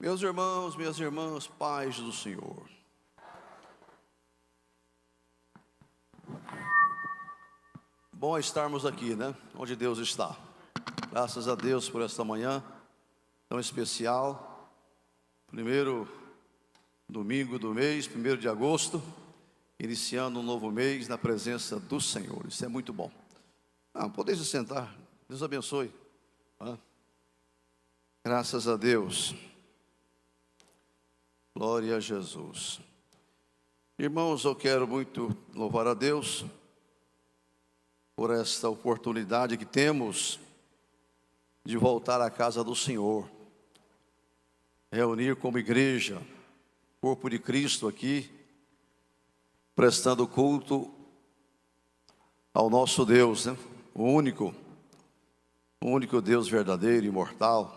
Meus irmãos, minhas irmãs, paz do Senhor. Bom estarmos aqui, né? Onde Deus está. Graças a Deus por esta manhã tão especial. Primeiro domingo do mês, 1º de agosto, iniciando um novo mês na presença do Senhor. Isso é muito bom. Podem se sentar. Deus abençoe. Graças a Deus. Glória a Jesus. Irmãos, eu quero muito louvar a Deus por esta oportunidade que temos de voltar à casa do Senhor, reunir como igreja, corpo de Cristo aqui, prestando culto ao nosso Deus, né? O único Deus verdadeiro e imortal,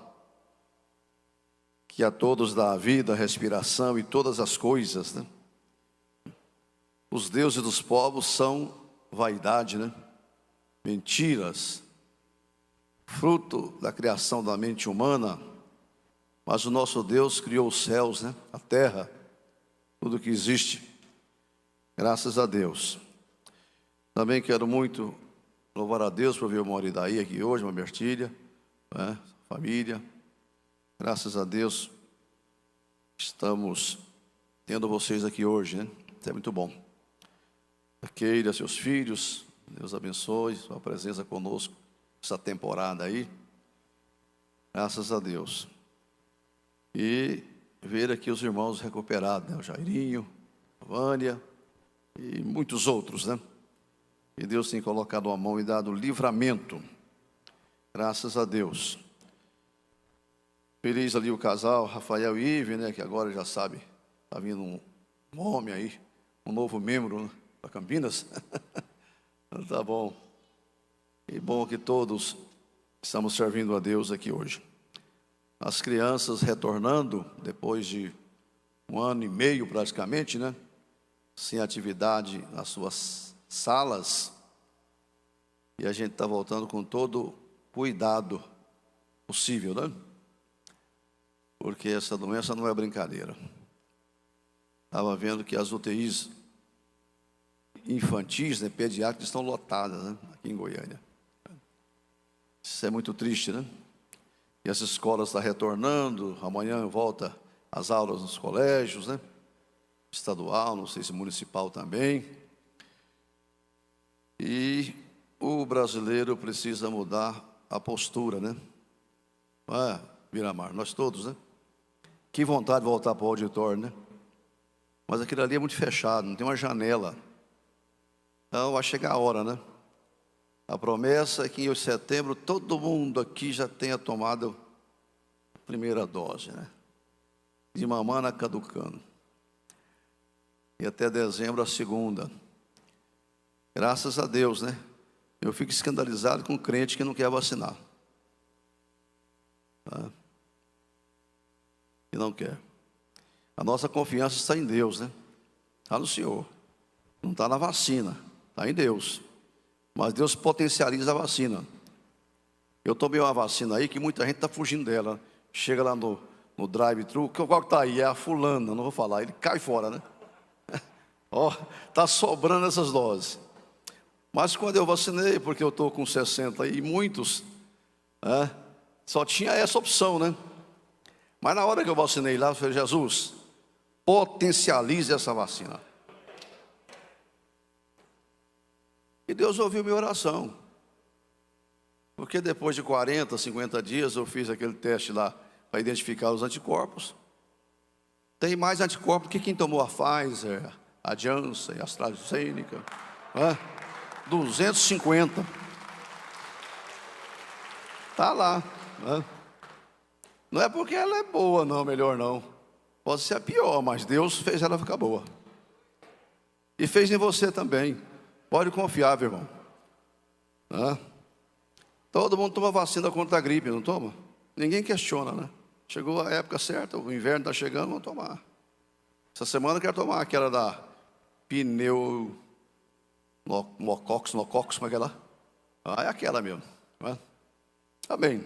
que a todos dá a vida, a respiração e todas as coisas, né? Os deuses dos povos são vaidade, né? Mentiras, fruto da criação da mente humana, mas o nosso Deus criou os céus, né? A terra, tudo que existe, graças a Deus. Também quero muito louvar a Deus por ver o Moridaí aqui hoje, uma Bertília, né? Família. Graças a Deus, estamos tendo vocês aqui hoje, né? Isso é muito bom. A Keira, seus filhos, Deus abençoe sua presença conosco essa temporada aí. Graças a Deus. E ver aqui os irmãos recuperados, né? O Jairinho, a Vânia e muitos outros, né? E Deus tem colocado a mão e dado livramento. Graças a Deus. Feliz ali o casal, Rafael e Ive, né, que agora já sabe, está vindo um homem aí, um novo membro da Campinas. Tá bom. E bom que todos estamos servindo a Deus aqui hoje. As crianças retornando, depois de 1 ano e meio praticamente, né, sem atividade nas suas salas, e a gente está voltando com todo cuidado possível, né? Porque essa doença não é brincadeira. Estava vendo que as UTIs infantis, né, pediátricas, estão lotadas, né, aqui em Goiânia. Isso é muito triste, né? E as escolas estão retornando, amanhã volta as aulas nos colégios, né? Estadual, não sei se municipal também. E o brasileiro precisa mudar a postura, né? Miramar, nós todos, né? Que vontade de voltar para o auditório, né? Mas aquilo ali é muito fechado, não tem uma janela. Então vai chegar a hora, né? A promessa é que em setembro todo mundo aqui já tenha tomado a primeira dose, né? De mamana caducando. E até dezembro a segunda. Graças a Deus, né? Eu fico escandalizado com crente que não quer vacinar. E não quer. A nossa confiança está em Deus, né? Está no Senhor. Não está na vacina, está em Deus. Mas Deus potencializa a vacina. Eu tomei uma vacina aí que muita gente está fugindo dela. Chega lá no drive-thru, qual que está aí? É a fulana, não vou falar, ele cai fora, né? Está sobrando essas doses. Mas quando eu vacinei, porque eu estou com 60 e muitos, só tinha essa opção, né? Mas na hora que eu vacinei lá, eu falei, Jesus, potencialize essa vacina. E Deus ouviu minha oração. Porque depois de 40, 50 dias, eu fiz aquele teste lá para identificar os anticorpos. Tem mais anticorpos que quem tomou a Pfizer, a Janssen, a AstraZeneca. 250. Está lá. Não é porque ela é boa, não, melhor não. Pode ser a pior, mas Deus fez ela ficar boa. E fez em você também. Pode confiar, meu irmão. Todo mundo toma vacina contra a gripe, não toma? Ninguém questiona, né? Chegou a época certa, o inverno está chegando, vamos tomar. Essa semana eu quero tomar aquela da pneumococcus, como é que é lá? É aquela mesmo. Amém.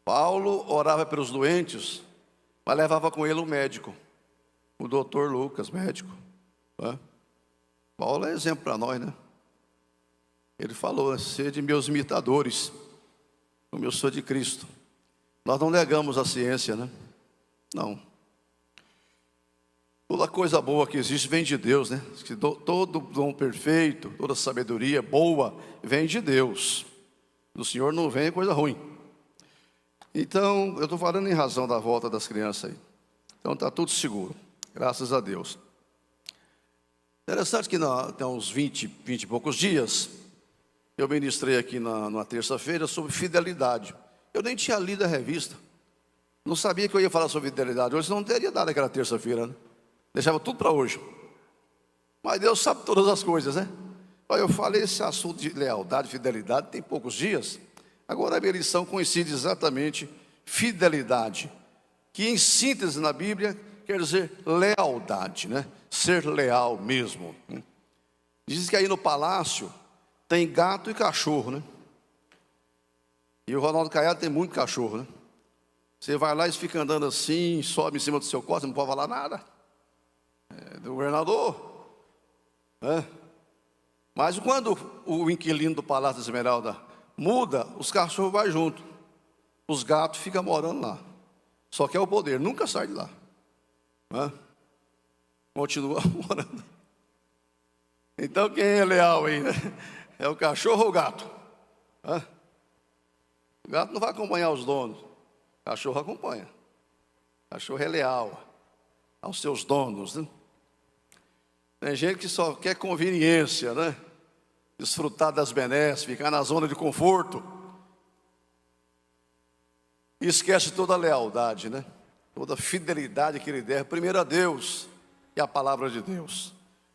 Paulo orava pelos doentes, mas levava com ele um médico, o doutor Lucas, médico, né? Paulo é exemplo para nós, né? Ele falou: sede meus imitadores, como eu sou de Cristo. Nós não negamos a ciência, né? Não. Toda coisa boa que existe vem de Deus, né? Todo dom perfeito, toda sabedoria boa vem de Deus. Do Senhor não vem coisa ruim. Então, eu estou falando em razão da volta das crianças aí. Então está tudo seguro, graças a Deus. Interessante que tem uns 20 e poucos dias, eu ministrei aqui na terça-feira sobre fidelidade. Eu nem tinha lido a revista. Não sabia que eu ia falar sobre fidelidade hoje, não teria dado aquela terça-feira, né? Deixava tudo para hoje. Mas Deus sabe todas as coisas, né? Olha, eu falei esse assunto de lealdade, fidelidade, tem poucos dias. Agora a minha lição coincide exatamente fidelidade, que em síntese na Bíblia quer dizer lealdade, né? Ser leal mesmo. Diz que aí no palácio tem gato e cachorro, né? E o Ronaldo Caiado tem muito cachorro, né? Você vai lá e fica andando assim, sobe em cima do seu colo, você não pode falar nada. É do governador, né? Mas quando o inquilino do Palácio da Esmeralda muda, os cachorros vão junto, os gatos ficam morando lá. Só que é o poder, nunca sai de lá, né? Continua morando. Então quem é leal aí, né? É o cachorro ou o gato? Né? O gato não vai acompanhar os donos, o cachorro acompanha. O cachorro é leal aos seus donos, né? Tem gente que só quer conveniência, né? Desfrutar das benesses, ficar na zona de conforto. E esquece toda a lealdade, né? Toda a fidelidade que ele deve, primeiro a Deus e a palavra de Deus.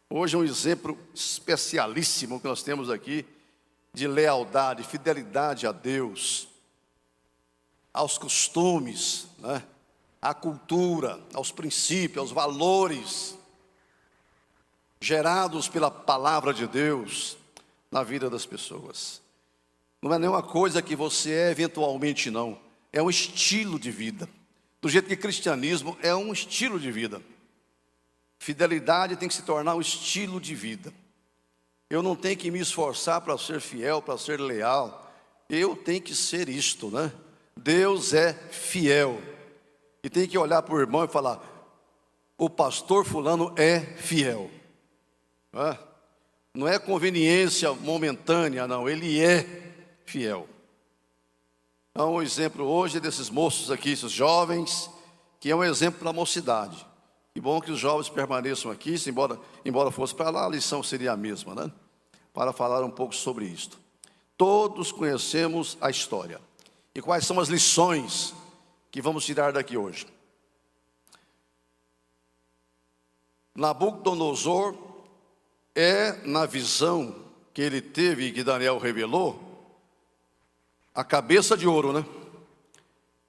Hoje é um exemplo especialíssimo que nós temos aqui de lealdade, fidelidade a Deus, aos costumes, né? À cultura, aos princípios, aos valores gerados pela palavra de Deus na vida das pessoas. Não é nenhuma coisa que você é eventualmente, não. É um estilo de vida. Do jeito que cristianismo é um estilo de vida. Fidelidade tem que se tornar um estilo de vida. Eu não tenho que me esforçar para ser fiel, para ser leal. Eu tenho que ser isto, né? Deus é fiel. E tem que olhar para o irmão e falar: o pastor fulano é fiel. Não é conveniência momentânea, não. Ele é fiel. Então, o exemplo hoje desses moços aqui, esses jovens, que é um exemplo para a mocidade. Que bom que os jovens permaneçam aqui, embora fosse para lá, a lição seria a mesma, né? Para falar um pouco sobre isto. Todos conhecemos a história. E quais são as lições que vamos tirar daqui hoje? Nabucodonosor na visão que ele teve e que Daniel revelou, a cabeça de ouro, né?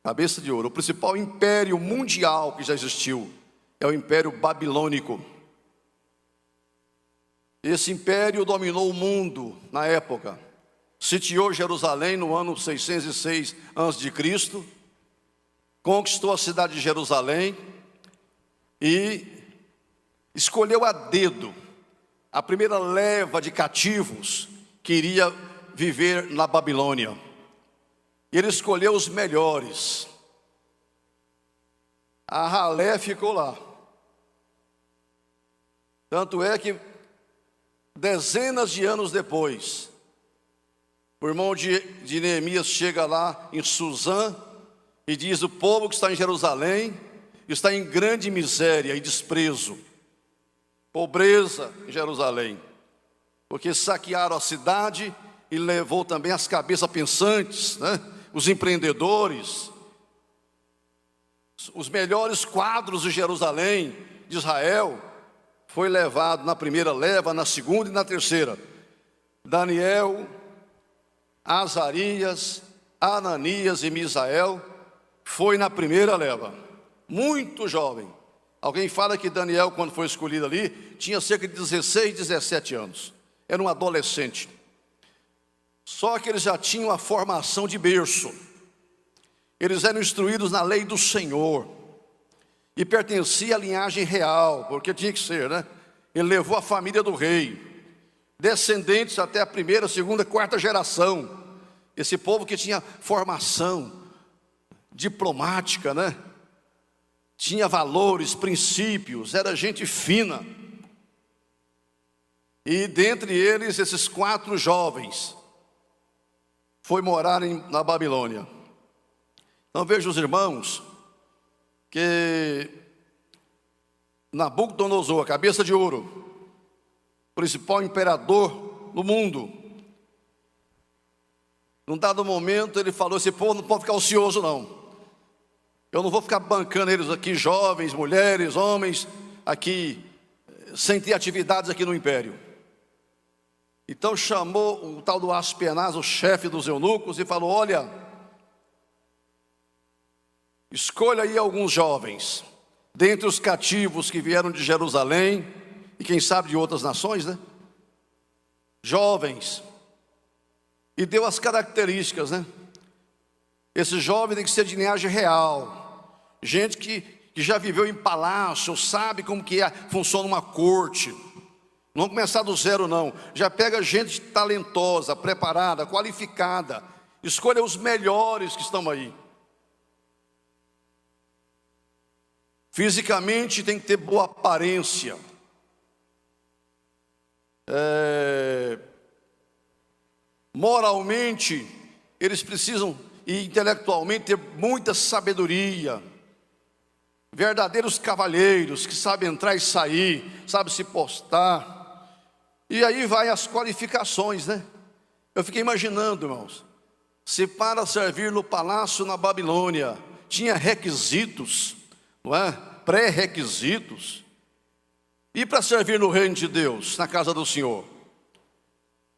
Cabeça de ouro. O principal império mundial que já existiu é o Império Babilônico. Esse império dominou o mundo na época. Sitiou Jerusalém no ano 606 a.C., conquistou a cidade de Jerusalém e escolheu a dedo a primeira leva de cativos que iria viver na Babilônia. Ele escolheu os melhores. A ralé ficou lá. Tanto é que dezenas de anos depois, o irmão de Neemias chega lá em Suzã e diz: o povo que está em Jerusalém está em grande miséria e desprezo, pobreza em Jerusalém, porque saquearam a cidade e levou também as cabeças pensantes, né? Os empreendedores, os melhores quadros de Jerusalém, de Israel, foi levado na primeira leva, na segunda e na terceira. Daniel, Azarias, Ananias e Misael foi na primeira leva, muito jovem. Alguém fala que Daniel, quando foi escolhido ali, tinha cerca de 16, 17 anos. Era um adolescente. Só que eles já tinham a formação de berço. Eles eram instruídos na lei do Senhor e pertencia à linhagem real, porque tinha que ser, né? Ele levou a família do rei, descendentes até a primeira, segunda, quarta geração. Esse povo que tinha formação diplomática, né? Tinha valores, princípios, era gente fina. E dentre eles, esses 4 jovens foi morar na Babilônia. Então veja os irmãos, que Nabucodonosor, a cabeça de ouro, principal imperador do mundo, num dado momento ele falou: esse povo não pode ficar ocioso não. Eu não vou ficar bancando eles aqui, jovens, mulheres, homens, aqui, sem ter atividades aqui no império. Então chamou o tal do Aspenaz, o chefe dos eunucos, e falou: olha, escolha aí alguns jovens, dentre os cativos que vieram de Jerusalém, e quem sabe de outras nações, né? Jovens. E deu as características, né? Esse jovem tem que ser de linhagem real, gente que já viveu em palácio, sabe como que funciona uma corte. Não vamos começar do zero não, já pega gente talentosa, preparada, qualificada. Escolha os melhores que estão aí. Fisicamente tem que ter boa aparência. Moralmente, eles precisam, e intelectualmente, ter muita sabedoria. Verdadeiros cavalheiros, que sabem entrar e sair, sabem se postar. E aí vai as qualificações, né? Eu fiquei imaginando, irmãos, se para servir no palácio na Babilônia tinha requisitos, não é? Pré-requisitos. E para servir no reino de Deus, na casa do Senhor,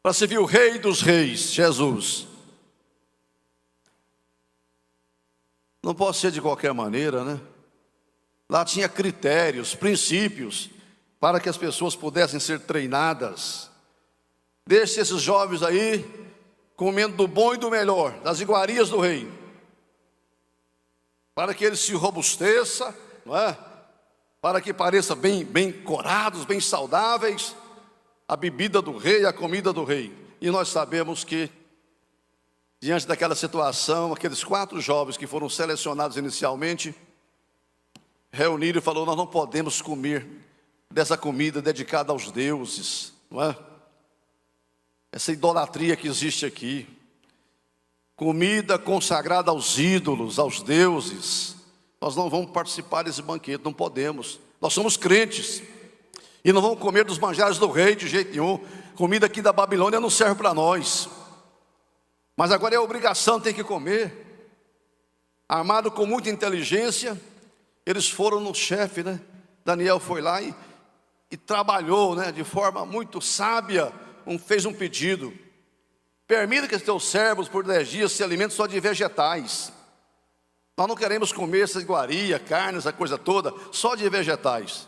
para servir o Rei dos Reis, Jesus, não pode ser de qualquer maneira, né? Lá tinha critérios, princípios, para que as pessoas pudessem ser treinadas. Deixe esses jovens aí, comendo do bom e do melhor, das iguarias do rei, para que eles se robusteçam, não é? Para que pareçam bem corados, bem saudáveis, a bebida do rei, a comida do rei. E nós sabemos que, diante daquela situação, aqueles 4 jovens que foram selecionados inicialmente, reuniram e falaram: nós não podemos comer dessa comida dedicada aos deuses, não é? Essa idolatria que existe aqui, comida consagrada aos ídolos, aos deuses, nós não vamos participar desse banquete, não podemos. Nós somos crentes e não vamos comer dos manjares do rei de jeito nenhum. Comida aqui da Babilônia não serve para nós, mas agora é obrigação, tem que comer. Armado com muita inteligência, eles foram no chefe, né? Daniel foi lá e trabalhou, né, de forma muito sábia, fez um pedido: permita que os teus servos por 10 dias se alimentem só de vegetais. Nós não queremos comer essa iguaria, carne, essa coisa toda, só de vegetais.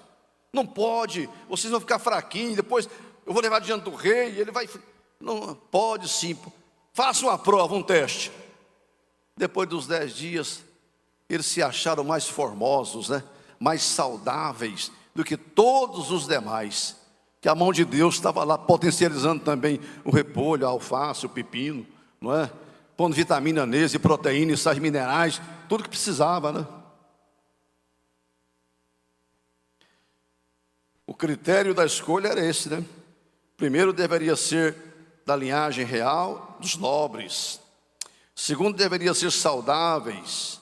Não pode, vocês vão ficar fraquinhos, depois eu vou levar diante do rei, e ele vai... Não, pode sim, faça uma prova, um teste. Depois dos 10 dias, eles se acharam mais formosos, né? Mais saudáveis do que todos os demais, que a mão de Deus estava lá potencializando também o repolho, a alface, o pepino, não é? Pondo vitamina neles, e proteína, e sais minerais, tudo que precisava, né? O critério da escolha era esse, né? Primeiro, deveria ser da linhagem real, dos nobres. Segundo, deveria ser saudáveis,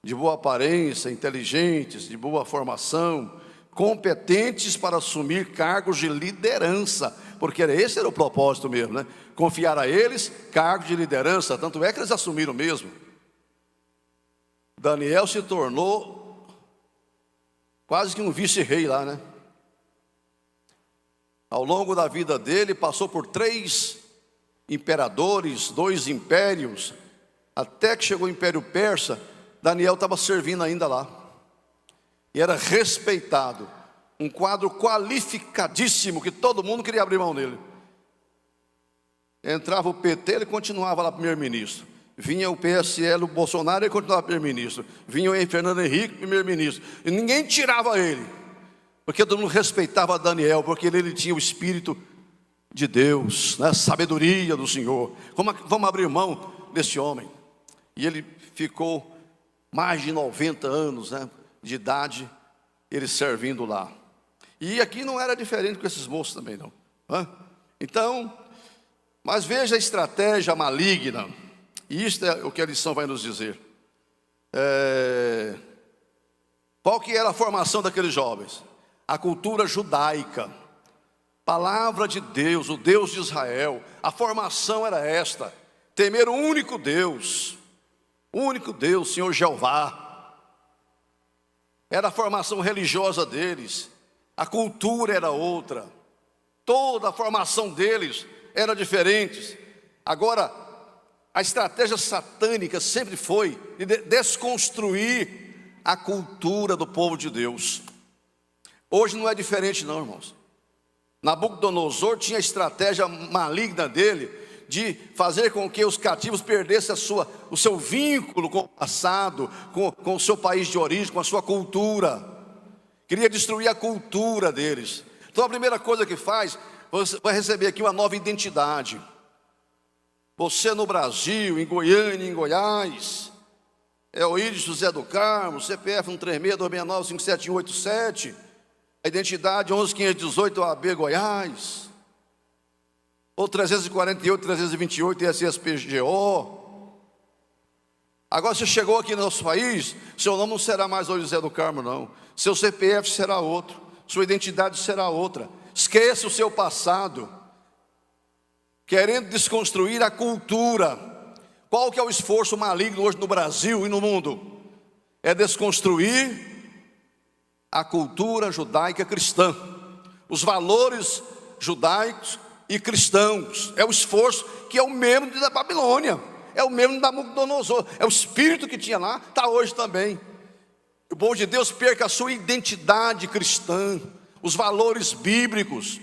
de boa aparência, inteligentes, de boa formação, competentes para assumir cargos de liderança, porque esse era o propósito mesmo, né? Confiar a eles cargos de liderança, tanto é que eles assumiram mesmo. Daniel se tornou quase que um vice-rei lá, né? Ao longo da vida dele, passou por 3 imperadores, 2 impérios, até que chegou o Império Persa. Daniel estava servindo ainda lá, e era respeitado, um quadro qualificadíssimo, que todo mundo queria abrir mão dele. Entrava o PT, ele continuava lá primeiro-ministro. Vinha o PSL, o Bolsonaro, e continuava primeiro-ministro. Vinha o Fernando Henrique, primeiro-ministro. E ninguém tirava ele, porque todo mundo respeitava Daniel, porque ele tinha o Espírito de Deus, né? Sabedoria do Senhor. Vamos abrir mão desse homem. E ele ficou mais de 90 anos, né, de idade, ele servindo lá. E aqui não era diferente com esses moços também, não. Então, mas veja a estratégia maligna. E isto é o que a lição vai nos dizer. Qual que era a formação daqueles jovens? A cultura judaica, palavra de Deus, o Deus de Israel. A formação era esta: temer o único Deus, Senhor Jeová. Era a formação religiosa deles. A cultura era outra. Toda a formação deles era diferente. Agora, a estratégia satânica sempre foi de desconstruir a cultura do povo de Deus. Hoje não é diferente não, irmãos. Nabucodonosor tinha a estratégia maligna dele de fazer com que os cativos perdessem o seu vínculo com o passado, com o seu país de origem, com a sua cultura. Queria destruir a cultura deles. Então a primeira coisa que faz, você vai receber aqui uma nova identidade. Você no Brasil, em Goiânia, em Goiás, Euílio José do Carmo, CPF 136-269-57187, a identidade 11518 OAB Goiás, ou 348-328 SSPGO. Agora você chegou aqui no nosso país, seu nome não será mais Euílio José do Carmo, não. Seu CPF será outro, sua identidade será outra. Esqueça o seu passado, querendo desconstruir a cultura. Qual que é o esforço maligno hoje no Brasil e no mundo? É desconstruir a cultura judaica cristã, os valores judaicos e cristãos. É o esforço que é o mesmo da Babilônia, é o mesmo da Nabucodonosor, é o espírito que tinha lá, está hoje também. O povo de Deus perca a sua identidade cristã, os valores bíblicos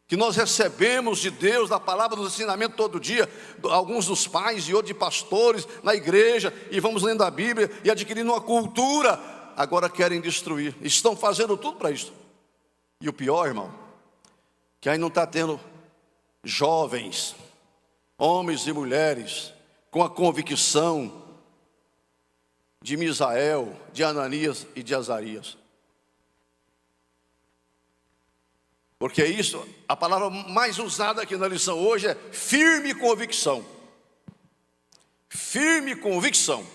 que nós recebemos de Deus, da palavra, dos ensinamentos todo dia, alguns dos pais e outros de pastores na igreja, e vamos lendo a Bíblia e adquirindo uma cultura. Agora querem destruir, estão fazendo tudo para isso. E o pior, irmão, que aí não está tendo jovens, homens e mulheres com a convicção de Misael, de Ananias e de Azarias. Porque isso, a palavra mais usada aqui na lição hoje é firme convicção. Firme convicção.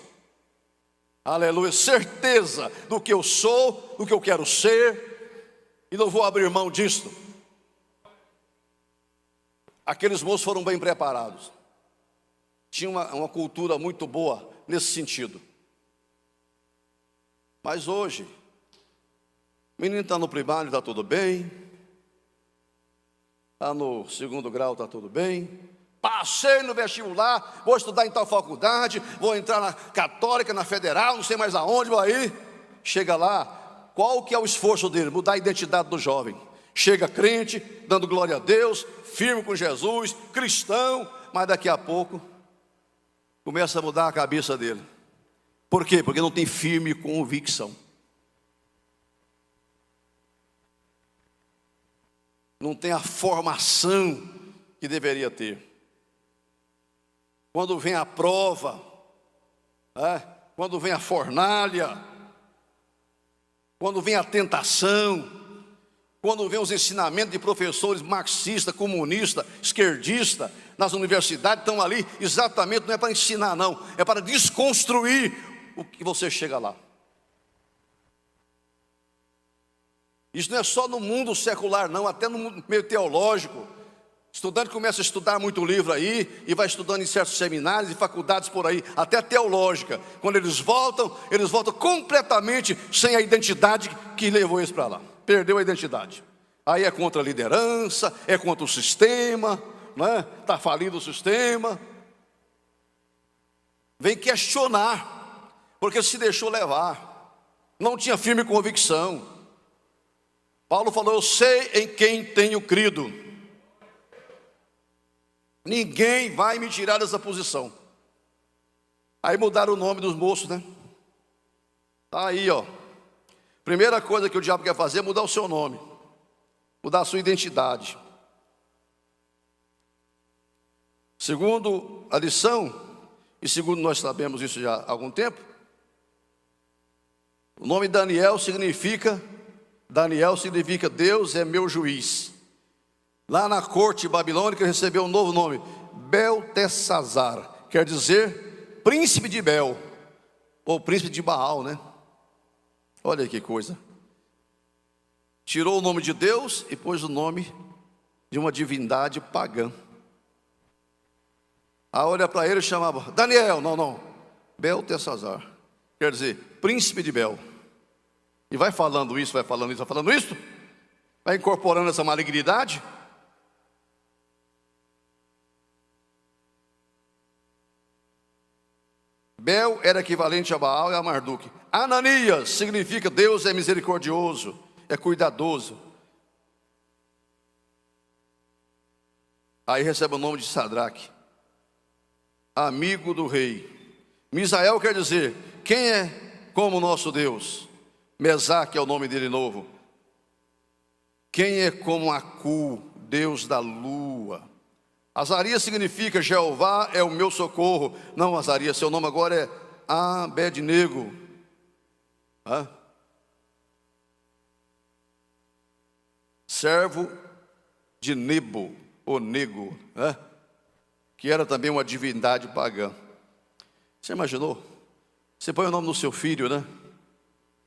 Aleluia, certeza do que eu sou, do que eu quero ser, e não vou abrir mão disso. Aqueles moços foram bem preparados. Tinha uma cultura muito boa nesse sentido. Mas hoje, o menino está no primário, está tudo bem. Está no segundo grau, está tudo bem. Passei no vestibular, vou estudar em tal faculdade, vou entrar na católica, na federal, não sei mais aonde, vou aí. Chega lá, qual que é o esforço dele? Mudar a identidade do jovem. Chega crente, dando glória a Deus, firme com Jesus, cristão, mas daqui a pouco começa a mudar a cabeça dele. Por quê? Porque não tem firme convicção. Não tem a formação que deveria ter. Quando vem a prova, quando vem a fornalha, quando vem a tentação, quando vem os ensinamentos de professores marxistas, comunistas, esquerdistas, nas universidades, estão ali exatamente, não é para ensinar não, é para desconstruir o que você chega lá. Isso não é só no mundo secular não, até no mundo meio teológico. Estudante começa a estudar muito livro aí, e vai estudando em certos seminários e faculdades por aí, até teológica. Quando eles voltam completamente sem a identidade que levou eles para lá. Perdeu a identidade. Aí é contra a liderança, é contra o sistema, não é? Está falido o sistema. Vem questionar, porque se deixou levar. Não tinha firme convicção. Paulo falou, eu sei em quem tenho crido. Ninguém vai me tirar dessa posição. Aí mudaram o nome dos moços, né? Tá aí, ó. Primeira coisa que o diabo quer fazer é mudar o seu nome, mudar a sua identidade. Segundo a lição, e segundo nós sabemos isso já há algum tempo, o nome Daniel significa Deus é meu juiz. Lá na corte babilônica recebeu um novo nome, Beltesazar, quer dizer príncipe de Bel, ou príncipe de Baal, né? Olha que coisa. Tirou o nome de Deus e pôs o nome de uma divindade pagã. Aí olha para ele e chamava Daniel, não, Beltesazar, quer dizer príncipe de Bel. E vai falando isso, vai incorporando essa malignidade. Bel era equivalente a Baal e a Marduk. Ananias significa Deus é misericordioso, é cuidadoso. Aí recebe o nome de Sadraque, amigo do rei. Misael quer dizer, quem é como o nosso Deus? Mesaque é o nome dele novo. Quem é como Acu, Deus da lua? Azarias significa Jeová é o meu socorro. Não, Azarias, seu nome agora é Abednego. Servo de Nebo, ou Nego, que era também uma divindade pagã. Você imaginou? Você põe o nome do seu filho, né?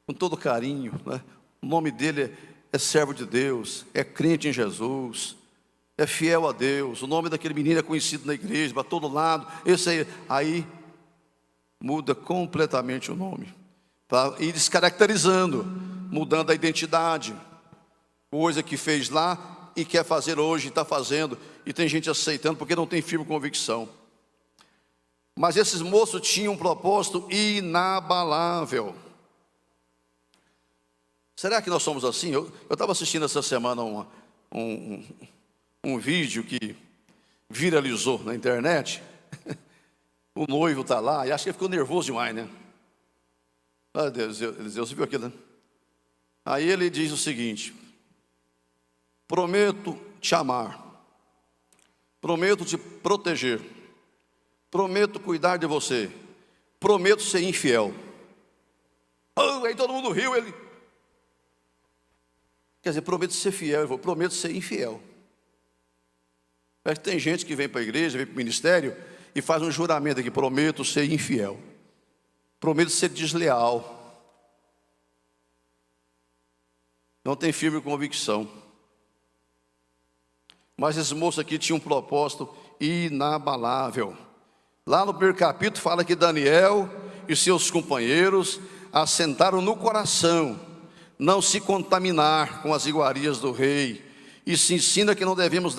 Com todo carinho, né? O nome dele é servo de Deus, é crente em Jesus, é fiel a Deus. O nome daquele menino é conhecido na igreja, para todo lado. Esse aí muda completamente o nome, para ir descaracterizando, mudando a identidade. Coisa que fez lá e quer fazer hoje, está fazendo, e tem gente aceitando porque não tem firme convicção. Mas esses moços tinham um propósito inabalável. Será que nós somos assim? Eu estava assistindo essa semana um vídeo que viralizou na internet. O noivo está lá, e acho que ele ficou nervoso demais, né? Ah, Deus, você viu aquilo, né? Aí ele diz o seguinte: prometo te amar, prometo te proteger, prometo cuidar de você, prometo ser infiel. Aí todo mundo riu, ele... Quer dizer, prometo ser fiel, eu vou, prometo ser infiel. Mas tem gente que vem para a igreja, vem para o ministério e faz um juramento aqui: prometo ser infiel, prometo ser desleal. Não tem firme convicção. Mas esse moço aqui tinha um propósito inabalável. Lá no primeiro capítulo fala que Daniel e seus companheiros assentaram no coração não se contaminar com as iguarias do rei, e se ensina que não devemos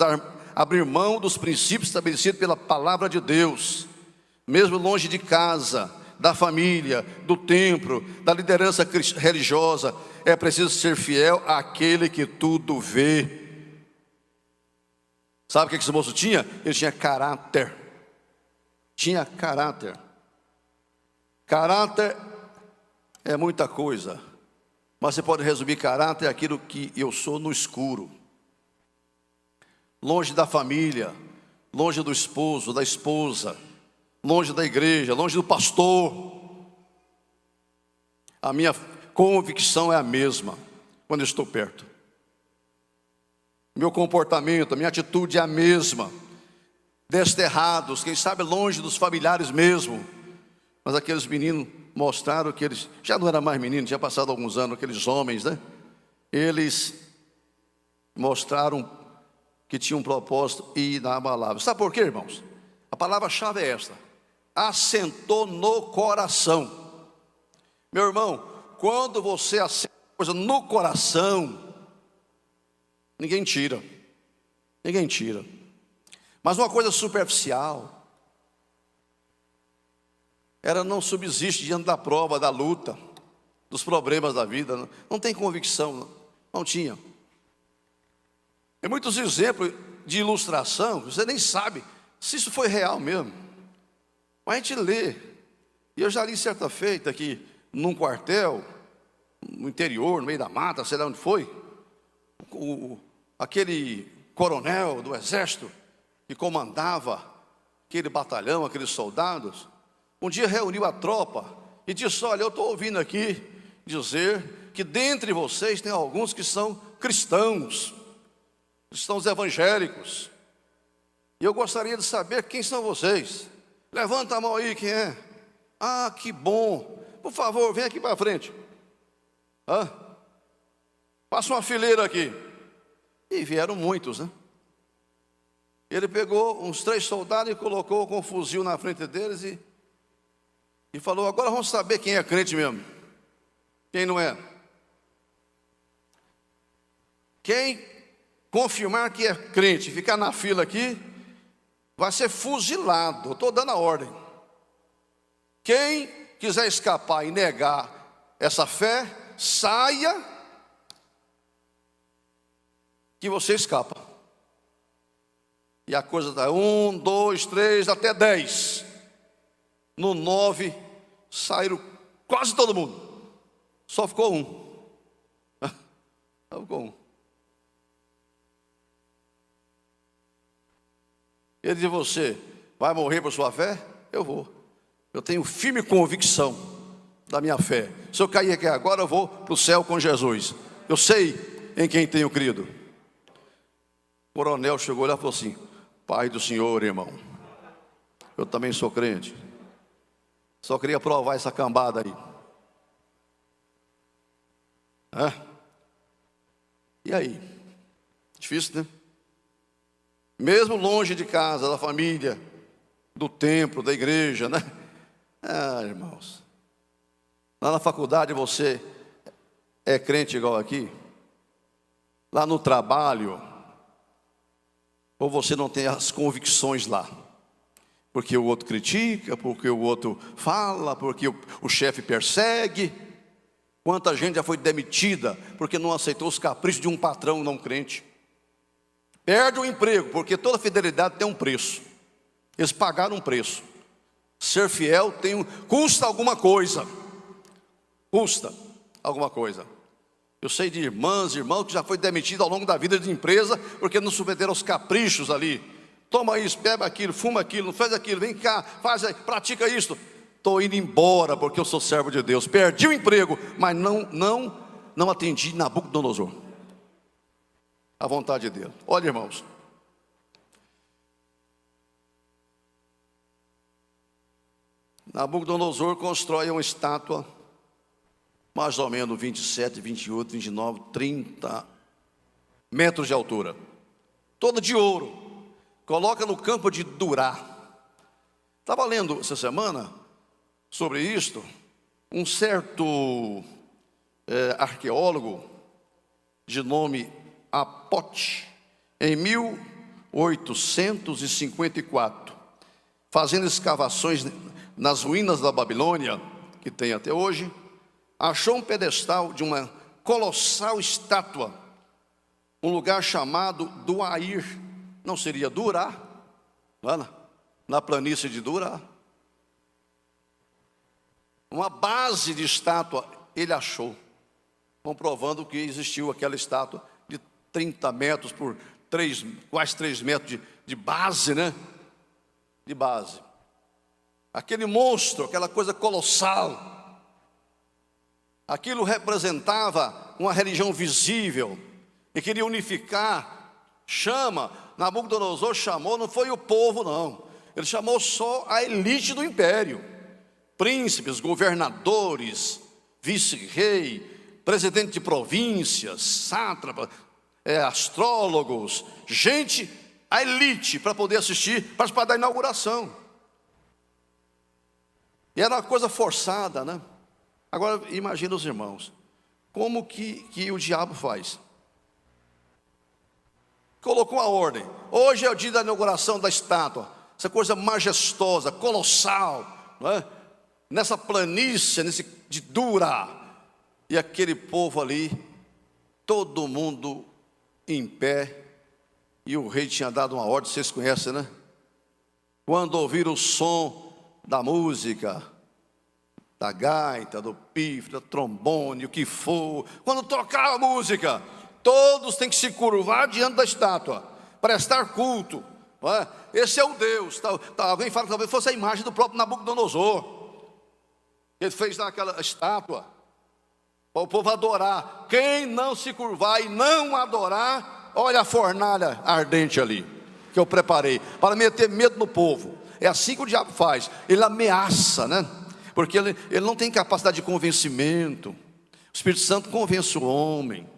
abrir mão dos princípios estabelecidos pela palavra de Deus, mesmo longe de casa, da família, do templo, da liderança religiosa. É preciso ser fiel àquele que tudo vê. Sabe o que esse moço tinha? Ele tinha caráter. Tinha caráter. Caráter é muita coisa, mas você pode resumir caráter é aquilo que eu sou no escuro, longe da família, longe do esposo, da esposa, longe da igreja, longe do pastor. A minha convicção é a mesma quando eu estou perto. Meu comportamento, a minha atitude é a mesma. Desterrados, quem sabe longe dos familiares mesmo. Mas aqueles meninos mostraram que eles já não eram mais meninos, tinha passado alguns anos, aqueles homens, né? Eles mostraram que tinham um propósito inabalável. Sabe por quê, irmãos? A palavra-chave é esta: assentou no coração. Meu irmão, quando você assenta coisa no coração, ninguém tira. Ninguém tira. Mas uma coisa superficial, ela não subsiste diante da prova, da luta, dos problemas da vida. Não tem convicção, não tinha. Tem muitos exemplos de ilustração que você nem sabe se isso foi real mesmo. Mas a gente lê. E eu já li certa feita que num quartel, no interior, no meio da mata, sei lá onde foi, aquele coronel do exército que comandava aquele batalhão, aqueles soldados, um dia reuniu a tropa e disse: olha, eu estou ouvindo aqui dizer que dentre vocês tem alguns que são cristãos evangélicos, e eu gostaria de saber quem são vocês. Levanta a mão aí, quem é? Ah, que bom, por favor, vem aqui para frente. Passa uma fileira aqui. E vieram muitos, né? Ele pegou uns 3 soldados e colocou com um fuzil na frente deles e falou: agora vamos saber quem é crente mesmo, quem não é. Quem confirmar que é crente, ficar na fila aqui, vai ser fuzilado. Eu estou dando a ordem. Quem quiser escapar e negar essa fé, saia, que você escapa. E a coisa está 1, 2, 3, até 10. No 9, saíram quase todo mundo. Só ficou um. Só ficou um. Ele disse: você vai morrer por sua fé? Eu vou. Eu tenho firme convicção da minha fé. Se eu cair aqui agora, eu vou para o céu com Jesus. Eu sei em quem tenho crido. O coronel chegou lá e falou assim: Pai do Senhor, irmão, eu também sou crente. Só queria provar essa cambada aí. E aí? Difícil, né? Mesmo longe de casa, da família, do templo, da igreja, né? Irmãos, lá na faculdade você é crente igual aqui? Lá no trabalho, ou você não tem as convicções lá? Porque o outro critica, porque o outro fala, porque o chefe persegue. Quanta gente já foi demitida porque não aceitou os caprichos de um patrão não crente. Perde o emprego, porque toda fidelidade tem um preço. Eles pagaram um preço. Ser fiel custa alguma coisa. Custa alguma coisa. Eu sei de irmãs e irmãos que já foi demitido ao longo da vida de empresa porque não submeteram aos caprichos ali. Toma isso, bebe aquilo, fuma aquilo, não faz aquilo, vem cá, faz aí, pratica isso. Estou indo embora porque eu sou servo de Deus. Perdi o emprego, mas não atendi Nabucodonosor, a vontade dele. Olha, irmãos, Nabucodonosor constrói uma estátua mais ou menos 27, 28, 29, 30 metros de altura, toda de ouro. Coloca no campo de Durá. Estava lendo essa semana sobre isto. Um certo arqueólogo de nome Apote, em 1854, fazendo escavações nas ruínas da Babilônia, que tem até hoje, achou um pedestal de uma colossal estátua, um lugar chamado Duair. Não seria Durá? Na planície de Durá. Uma base de estátua ele achou, comprovando que existiu aquela estátua de 30 metros por quase 3 metros de base, né? De base. Aquele monstro, aquela coisa colossal, aquilo representava uma religião visível e queria unificar. Nabucodonosor chamou, não foi o povo não, ele chamou só a elite do império: príncipes, governadores, vice-rei, presidente de províncias, sátrapas, astrólogos, gente, a elite, para poder assistir, participar da inauguração. E era uma coisa forçada, né? Agora imagina os irmãos, como que o diabo faz? Colocou a ordem. Hoje é o dia da inauguração da estátua, essa coisa majestosa, colossal, não é? Nessa planície, de Dura. E aquele povo ali, todo mundo em pé. E o rei tinha dado uma ordem, vocês conhecem, né? Quando ouvir o som da música, da gaita, do pífaro, do trombone, o que for. Quando tocar a música, todos têm que se curvar diante da estátua, prestar culto, não é? Esse é o Deus. Alguém fala que talvez fosse a imagem do próprio Nabucodonosor, que ele fez naquela estátua, para o povo adorar. Quem não se curvar e não adorar, olha a fornalha ardente ali, que eu preparei, para meter medo no povo. É assim que o diabo faz, ele ameaça, né? Porque ele não tem capacidade de convencimento. O Espírito Santo convence o homem.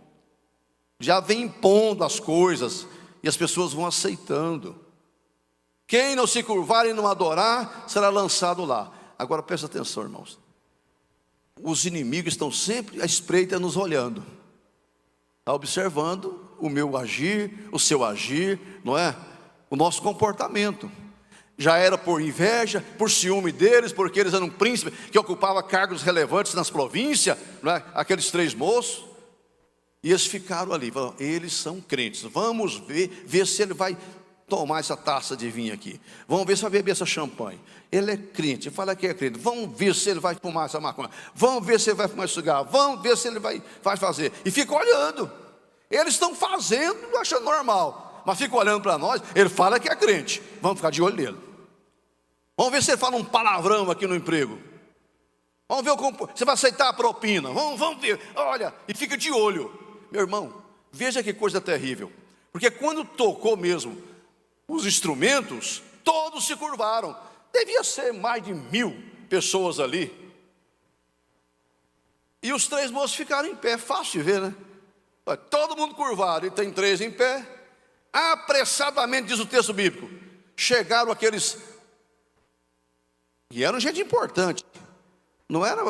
Já vem impondo as coisas e as pessoas vão aceitando. Quem não se curvar e não adorar será lançado lá. Agora presta atenção, irmãos. Os inimigos estão sempre à espreita nos olhando, está observando o meu agir, o seu agir, não é? O nosso comportamento. Já era por inveja, por ciúme deles, porque eles eram príncipes que ocupavam cargos relevantes nas províncias, não é? Aqueles 3 moços. E eles ficaram ali, falaram, eles são crentes, vamos ver se ele vai tomar essa taça de vinho aqui. Vamos ver se vai beber essa champanhe. Ele é crente, fala que é crente. Vamos ver se ele vai fumar essa maconha. Vamos ver se ele vai fumar esse cigarro. Vamos ver se ele vai fazer. E fica olhando. Eles estão fazendo, achando normal, mas fica olhando para nós. Ele fala que é crente, vamos ficar de olho nele. Vamos ver se ele fala um palavrão aqui no emprego. Vamos ver você vai aceitar a propina. Vamos ver, olha, e fica de olho. Meu irmão, veja que coisa terrível. Porque quando tocou mesmo os instrumentos, todos se curvaram. Devia ser mais de 1000 pessoas ali. E os 3 moços ficaram em pé, fácil de ver, né? Todo mundo curvado, e tem 3 em pé. Apressadamente, diz o texto bíblico, chegaram aqueles, e eram gente importante, não era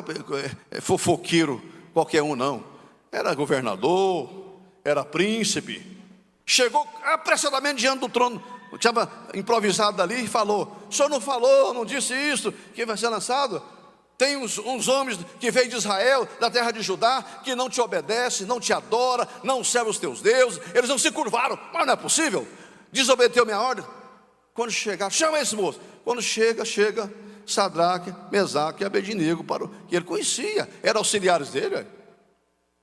fofoqueiro qualquer um, não. Era governador, era príncipe. Chegou apressadamente diante do trono, tinha improvisado ali e falou, o senhor não falou, não disse isso, que vai ser lançado? Tem uns homens que veio de Israel, da terra de Judá, que não te obedecem, não te adoram, não servem os teus deuses. Eles não se curvaram, mas não é possível. Desobedeceu minha ordem. Quando chegar, chama esse moço. Quando chega Sadraque, Mesaque e Abednego, que ele conhecia, eram auxiliares dele.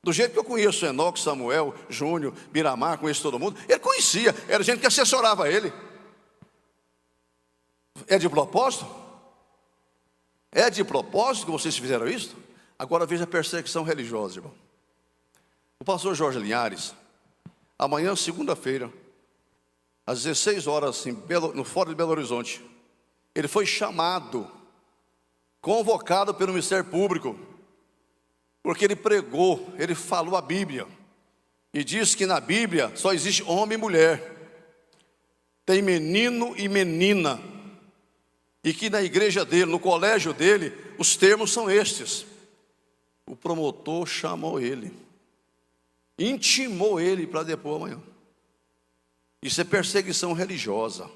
Do jeito que eu conheço Enoque, Samuel, Júnior, Miramar, conheço todo mundo. Ele conhecia, era gente que assessorava ele. É de propósito? É de propósito que vocês fizeram isso? Agora veja a perseguição religiosa, irmão. O pastor Jorge Linhares, amanhã, segunda-feira, às 16 horas, no Fórum de Belo Horizonte, ele foi chamado, convocado pelo Ministério Público, porque ele pregou, ele falou a Bíblia, e diz que na Bíblia só existe homem e mulher, tem menino e menina, e que na igreja dele, no colégio dele, os termos são estes. O promotor chamou ele, intimou ele para depor amanhã. Isso é perseguição religiosa.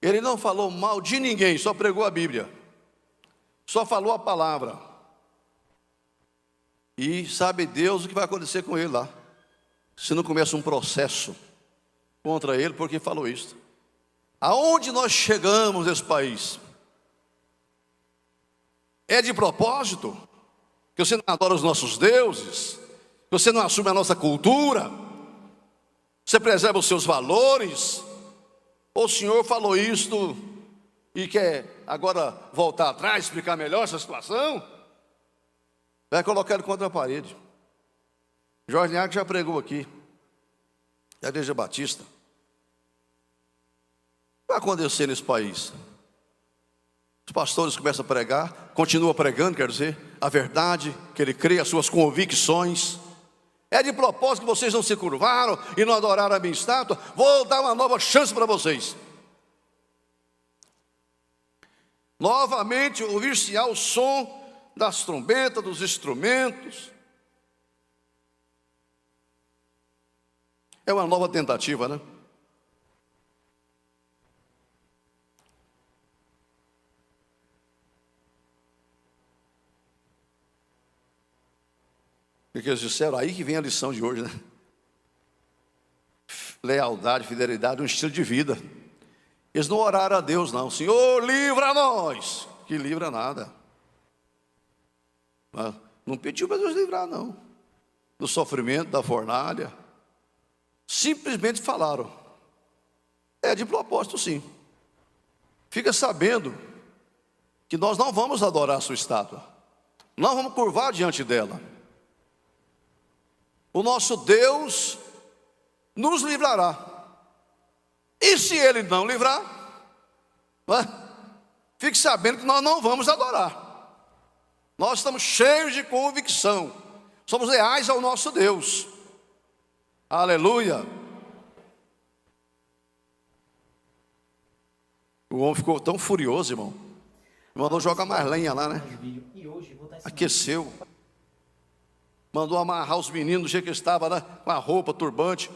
Ele não falou mal de ninguém, só pregou a Bíblia, só falou a palavra. E sabe Deus o que vai acontecer com ele lá, se não começa um processo contra ele porque falou isso. Aonde nós chegamos nesse país? É de propósito? Que você não adora os nossos deuses? Que você não assume a nossa cultura? Você preserva os seus valores? Ou o Senhor falou isto e quer agora voltar atrás, explicar melhor essa situação? Vai colocar ele contra a parede. Jorge Linhares já pregou aqui, da Igreja Batista. O que vai acontecer nesse país? Os pastores começam a pregar, continuam pregando, quer dizer, a verdade que ele crê, as suas convicções. É de propósito que vocês não se curvaram e não adoraram a minha estátua. Vou dar uma nova chance para vocês. Novamente ouvir-se-á o som das trombetas, dos instrumentos. É uma nova tentativa, né? Porque eles disseram, aí que vem a lição de hoje, né? Lealdade, fidelidade, um estilo de vida. Eles não oraram a Deus, não. Senhor, livra-nos. que livra nada. Não pediu para Deus livrar, não. Do sofrimento, da fornalha. Simplesmente falaram. É de propósito, sim. Fica sabendo que nós não vamos adorar a sua estátua. Não vamos curvar diante dela. O nosso Deus nos livrará. E se Ele não livrar, fique sabendo que nós não vamos adorar. Nós estamos cheios de convicção. Somos leais ao nosso Deus. Aleluia. O homem ficou tão furioso, irmão. Mandou jogar mais lenha lá, né? Aqueceu. Mandou amarrar os meninos do jeito que estava lá, com a roupa, turbante.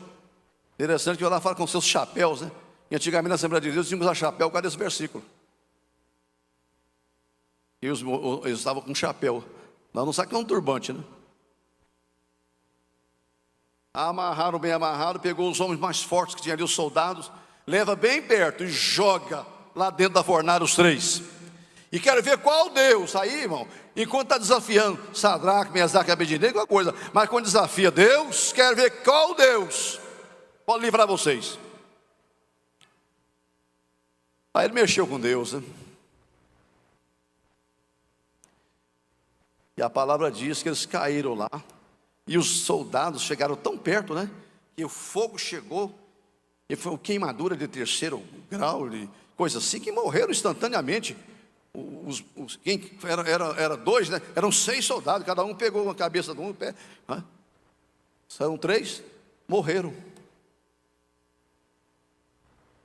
Interessante que eu lá fala com seus chapéus, né? E antigamente na Assembleia de Deus tínhamos a chapéu por causa desse versículo. E eles estavam com chapéu. Nós não sabemos que é um turbante, né? Amarraram bem amarrado, pegou os homens mais fortes que tinham ali, os soldados, leva bem perto e joga lá dentro da fornalha os três. E quero ver qual Deus, aí irmão, enquanto está desafiando Sadraque, Mesaque e Abednego, é uma coisa, mas quando desafia Deus, quero ver qual Deus pode livrar vocês. Aí ele mexeu com Deus, né? E a palavra diz que eles caíram lá. E os soldados chegaram tão perto, né? Que o fogo chegou. E foi uma queimadura de terceiro grau, de coisa assim, que morreram instantaneamente. Quem era dois, né? Eram 6 soldados, cada um pegou uma cabeça de um pé. Né? São 3, morreram.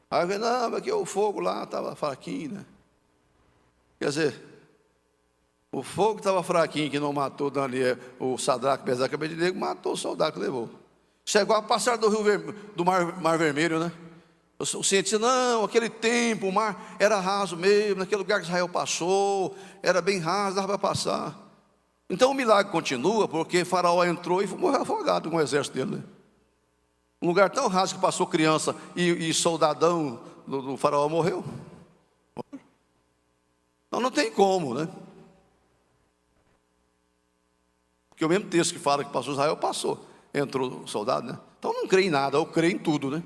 Aí eu falei, não, mas aqui o fogo lá estava fraquinho, né? Quer dizer, o fogo estava fraquinho, que não matou Daniel, o Sadraque, Mesaque e Abednego, matou o soldado que levou. Chegou a passar do mar Vermelho, né? O cientista, não, aquele tempo, o mar era raso mesmo, naquele lugar que Israel passou, era bem raso, dava para passar. Então o milagre continua, porque Faraó entrou e morreu afogado com o exército dele, né? Um lugar tão raso que passou criança e soldadão do Faraó morreu. Então não tem como, né? Porque o mesmo texto que fala que passou Israel, passou. Entrou o soldado, né? Então não crê em nada, eu creio em tudo, né?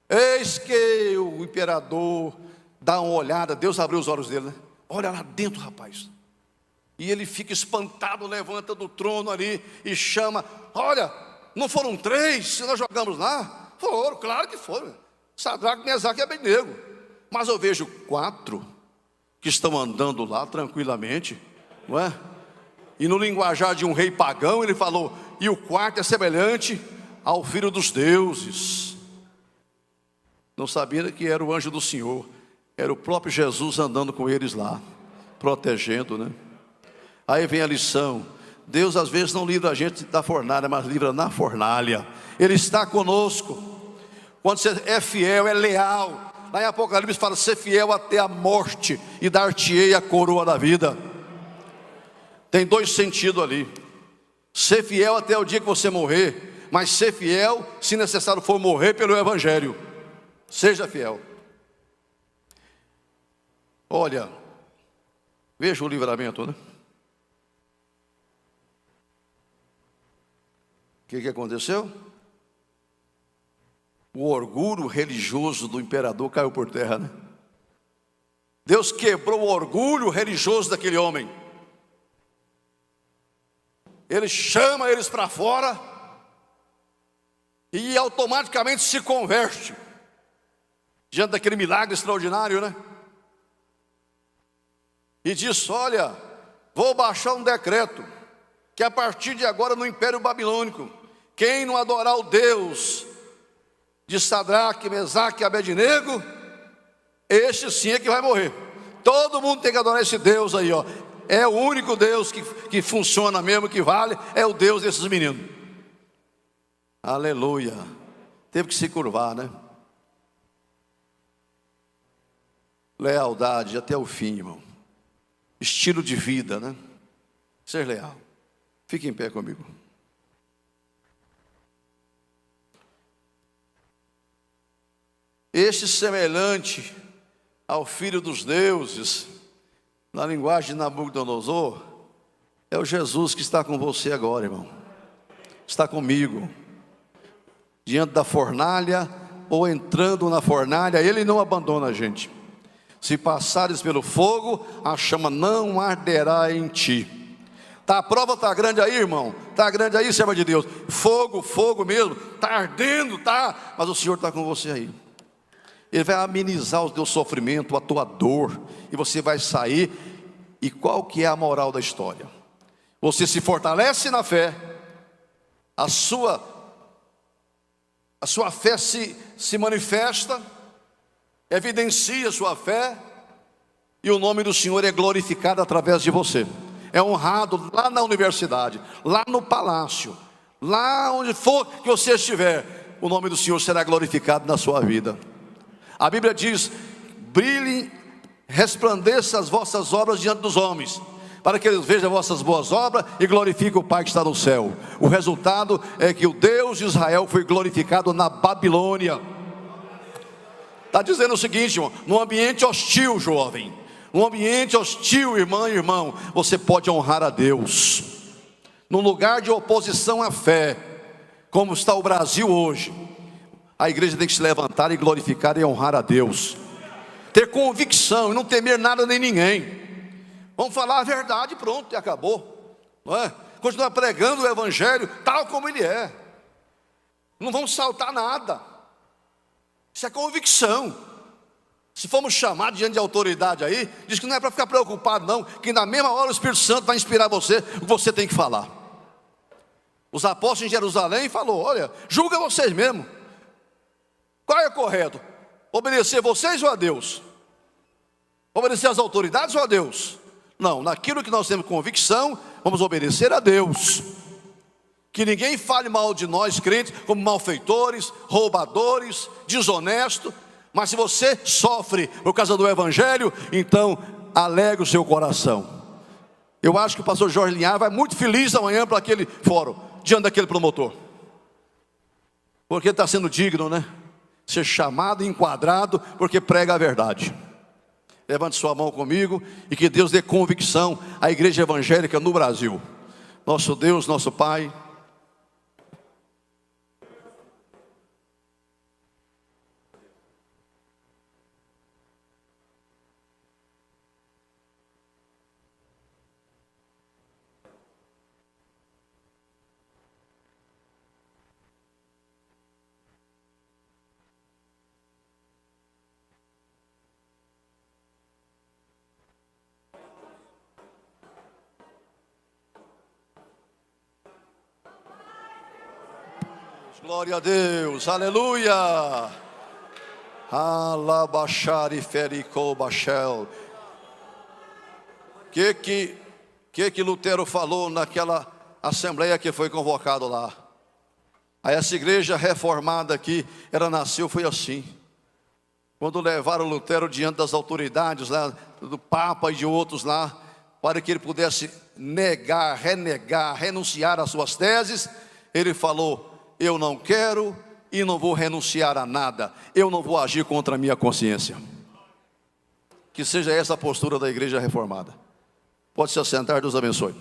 Eis que o imperador dá uma olhada, Deus abriu os olhos dele, né? Olha lá dentro, rapaz. E ele fica espantado, levanta do trono ali e chama. Olha, não foram 3 que nós jogamos lá? Foram, claro que foram. Sadraque, Mesaque e Abednego. Mas eu vejo 4 que estão andando lá tranquilamente, não é? E no linguajar de um rei pagão ele falou, e o 4 é semelhante ao filho dos deuses. Não sabia que era o anjo do Senhor, era o próprio Jesus andando com eles lá, protegendo, né? Aí vem a lição. Deus às vezes não livra a gente da fornalha, mas livra na fornalha. Ele está conosco. Quando você é fiel, é leal. Lá em Apocalipse fala, ser fiel até a morte e dar-te-ei a coroa da vida. Tem 2 sentidos ali. Ser fiel até o dia que você morrer, mas ser fiel, se necessário for morrer pelo Evangelho. Seja fiel. Olha, veja o livramento, né? O que aconteceu? O orgulho religioso do imperador caiu por terra, né? Deus quebrou o orgulho religioso daquele homem. Ele chama eles para fora e automaticamente se converte diante daquele milagre extraordinário, né? E diz, olha, vou baixar um decreto que a partir de agora no Império Babilônico, quem não adorar o Deus de Sadraque, Mesaque e Abednego, este sim é que vai morrer. Todo mundo tem que adorar esse Deus aí, ó. É o único Deus que funciona mesmo, que vale, é o Deus desses meninos. Aleluia. Teve que se curvar, né? Lealdade até o fim, irmão. Estilo de vida, né? Ser leal. Fique em pé comigo. Este semelhante ao filho dos deuses, na linguagem de Nabucodonosor, é o Jesus que está com você agora, irmão. Está comigo, diante da fornalha ou entrando na fornalha, Ele não abandona a gente. Se passares pelo fogo, a chama não arderá em ti. Tá, a prova está grande aí, irmão. Está grande aí, serva de Deus. Fogo, fogo mesmo. Está ardendo, tá. Mas o Senhor está com você aí. Ele vai amenizar o teu sofrimento, a tua dor. E você vai sair. E qual que é a moral da história? Você se fortalece na fé. A sua fé se manifesta. Evidencia a sua fé. E o nome do Senhor é glorificado através de você. É honrado lá na universidade, lá no palácio, lá onde for que você estiver, o nome do Senhor será glorificado na sua vida. A Bíblia diz: brilhem, resplandeçam as vossas obras diante dos homens, para que eles vejam as vossas boas obras e glorifiquem o Pai que está no céu. O resultado é que o Deus de Israel foi glorificado na Babilônia. Está dizendo o seguinte, irmão: num ambiente hostil, jovem, num ambiente hostil, irmã e irmão, você pode honrar a Deus. Num lugar de oposição à fé, como está o Brasil hoje, a igreja tem que se levantar e glorificar e honrar a Deus. Ter convicção e não temer nada nem ninguém. Vamos falar a verdade e pronto, e acabou, não é? Continuar pregando o evangelho tal como ele é. Não vamos saltar nada. Isso é convicção. Se formos chamados diante de autoridade aí, diz que não é para ficar preocupado não, que na mesma hora o Espírito Santo vai inspirar você, o que você tem que falar. Os apóstolos em Jerusalém falou: olha, julga vocês mesmo. Qual é o correto? Obedecer vocês ou a Deus? Obedecer às autoridades ou a Deus? Não, naquilo que nós temos convicção, vamos obedecer a Deus. Que ninguém fale mal de nós crentes como malfeitores, roubadores, desonestos. Mas se você sofre por causa do evangelho, então alegre o seu coração. Eu acho que o pastor Jorge Linhares vai muito feliz amanhã para aquele fórum, diante daquele promotor. Porque ele está sendo digno, né? Ser chamado e enquadrado porque prega a verdade. Levante sua mão comigo e que Deus dê convicção à igreja evangélica no Brasil. Nosso Deus, nosso Pai, glória a Deus, aleluia. Alabachari fericou bachel. Que Lutero falou naquela assembleia que foi convocado lá? Aí essa igreja reformada aqui, ela nasceu, foi assim. Quando levaram Lutero diante das autoridades lá, do Papa e de outros lá, para que ele pudesse negar, renegar, renunciar às suas teses, ele falou: eu não quero e não vou renunciar a nada. Eu não vou agir contra a minha consciência. Que seja essa a postura da igreja reformada. Pode se assentar, Deus abençoe.